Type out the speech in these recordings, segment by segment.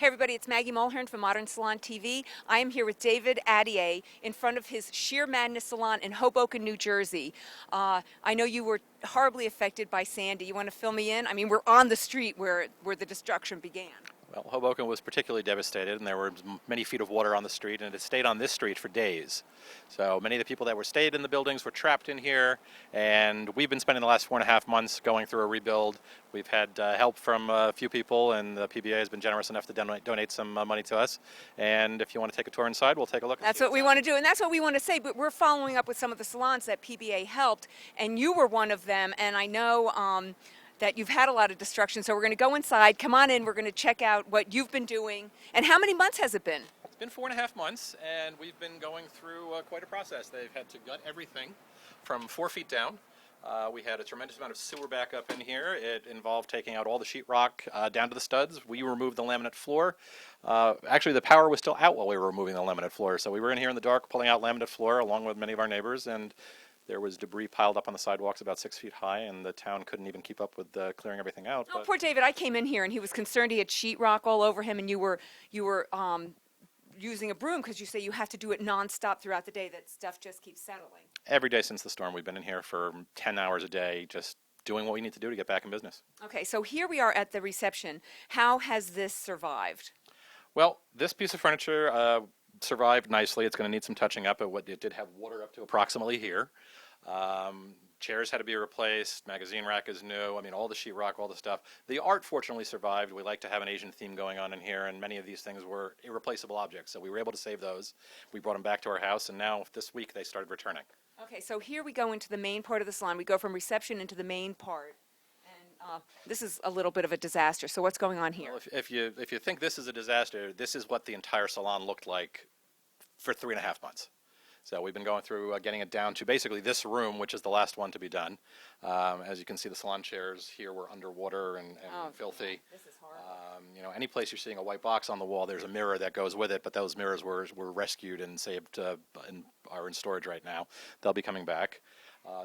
Hey everybody, it's Maggie Mulhern from Modern Salon TV. I am here with David Adier in front of his Shear Madness Salon in Hoboken, New Jersey. I know you were horribly affected by Sandy. You want to fill me in? I mean, we're on the street where the destruction began. Well, Hoboken was particularly devastated, and there were many feet of water on the street, and it stayed on this street for days. So many of the people that were stayed in the buildings were trapped in here, and we've been spending the last 4.5 months going through a rebuild. We've had help from a few people, and the PBA has been generous enough to donate some money to us. And if you want to take a tour inside, we'll take a look. That's what we want to do, and that's what we want to say, but we're following up with some of the salons that PBA helped, and you were one of them, and I know that you've had a lot of destruction, so we're going to go inside. Come on in. We're going to check out what you've been doing. And how many months has it been? It's been 4.5 months, and we've been going through quite a process. They've had to gut everything from 4 feet down. We had a tremendous amount of sewer backup in here. It involved taking out all the sheetrock down to the studs. We removed the laminate floor. Actually, the power was still out while we were removing the laminate floor, so we were in here in the dark pulling out laminate floor along with many of our neighbors, and there was debris piled up on the sidewalks about 6 feet high, and the town couldn't even keep up with clearing everything out. Oh, poor David. I came in here, and he was concerned he had sheetrock all over him, and you were using a broom because you say you have to do it nonstop throughout the day, that stuff just keeps settling. Every day since the storm, we've been in here for 10 hours a day, just doing what we need to do to get back in business. Okay, so here we are at the reception. How has this survived? Well, this piece of furniture survived nicely. It's going to need some touching up. It did have water up to approximately here. Chairs had to be replaced. Magazine rack is new. I mean, all the sheetrock, all the stuff. The art fortunately survived. We like to have an Asian theme going on in here, and many of these things were irreplaceable objects, so we were able to save those. We brought them back to our house, and now this week they started returning. Okay, so here we go into the main part of the salon. We go from reception into the main part. And this is a little bit of a disaster. So what's going on here? Well, if you think this is a disaster, this is what the entire salon looked like for 3.5 months. So we've been going through getting it down to basically this room, which is the last one to be done. As you can see, the salon chairs here were underwater and filthy. This is horrible. Any place you're seeing a white box on the wall, there's a mirror that goes with it, but those mirrors were rescued and saved and are in storage right now. They'll be coming back.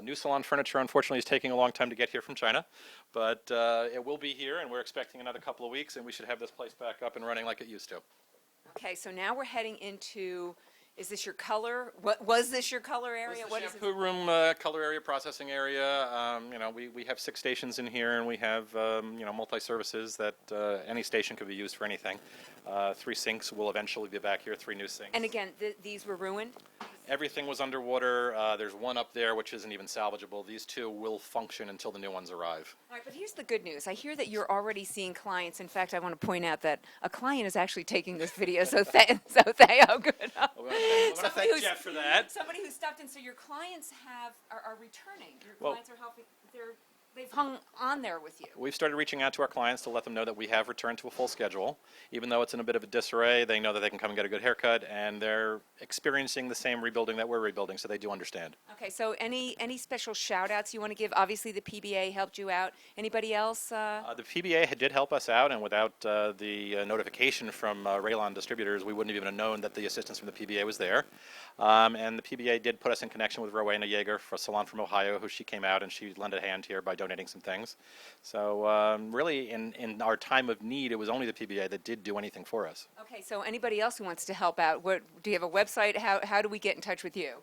New salon furniture, unfortunately, is taking a long time to get here from China, but it will be here, and we're expecting another couple of weeks, and we should have this place back up and running like it used to. Okay, so now we're heading into, is this your color? Was this your color area? What is the shampoo room, color area, processing area? We have 6 stations in here, and we have multi-services that any station could be used for anything. 3 sinks will eventually be back here, 3 new sinks. And again, these were ruined? Everything was underwater. There's one up there which isn't even salvageable. These 2 will function until the new ones arrive. All right, but here's the good news. I hear that you're already seeing clients. In fact, I want to point out that a client is actually taking this video, so oh, good. I want to thank Jeff for that. Somebody who stopped in. So your clients are returning. Your Well, clients are helping. They've hung on there with you. We've started reaching out to our clients to let them know that we have returned to a full schedule. Even though it's in a bit of a disarray, they know that they can come and get a good haircut, and they're experiencing the same rebuilding that we're rebuilding, so they do understand. Okay, so any special shout-outs you want to give? Obviously, the PBA helped you out. Anybody else? The PBA did help us out, and without the notification from Raylon Distributors, we wouldn't have even known that the assistance from the PBA was there. And the PBA did put us in connection with Rowena Yeager, for a salon from Ohio, who she came out and she lent a hand here by donating some things. So really, in our time of need, it was only the PBA that did do anything for us. Okay, so anybody else who wants to help out, do you have a website? How do we get in touch with you?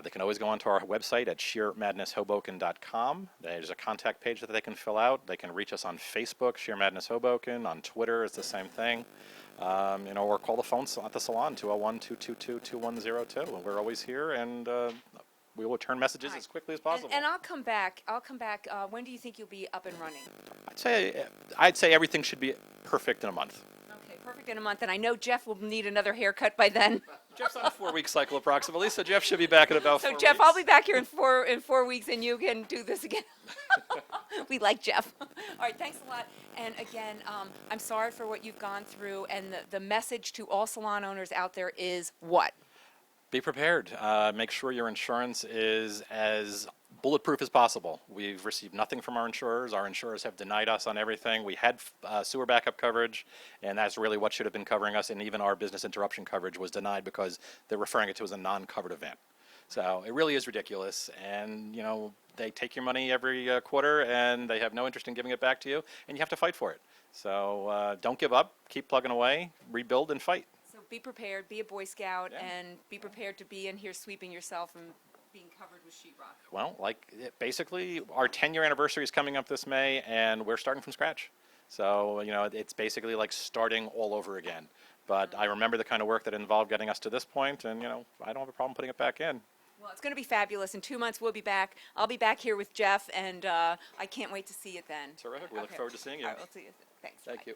They can always go onto our website at shearmadnesshoboken.com. There's a contact page that they can fill out. They can reach us on Facebook, Shear Madness Hoboken. On Twitter, it's the same thing. Or call the phone at the salon, 201-222-2102. And we're always here, and we will return messages as quickly as possible. And I'll come back. When do you think you'll be up and running? I'd say everything should be perfect in a month. Okay, perfect in a month. And I know Jeff will need another haircut by then. Jeff's on a 4-week cycle approximately, so Jeff should be back in about 4 weeks. weeks. So Jeff, I'll be back here in 4 weeks, and you can do this again. We like Jeff. All right, thanks a lot. And again, I'm sorry for what you've gone through. And the message to all salon owners out there is what? Be prepared. Make sure your insurance is as bulletproof as possible. We've received nothing from our insurers. Our insurers have denied us on everything. We had sewer backup coverage, and that's really what should have been covering us, and even our business interruption coverage was denied because they're referring it to as a non-covered event. So it really is ridiculous. And, you know, they take your money every quarter and they have no interest in giving it back to you, and you have to fight for it. So don't give up, keep plugging away, rebuild and fight. So be prepared, be a Boy Scout, Yeah. and be prepared to be in here sweeping yourself and being covered with sheetrock. Well, basically, our 10-year anniversary is coming up this May, and we're starting from scratch. So, you know, it's basically like starting all over again. But I remember the kind of work that involved getting us to this point, and, you know, I don't have a problem putting it back in. Well, it's going to be fabulous. In 2 months, we'll be back. I'll be back here with Jeff, and I can't wait to see it then. Terrific. We look Okay. forward to seeing you. All right, we'll see you. Thanks. Thank Bye. you.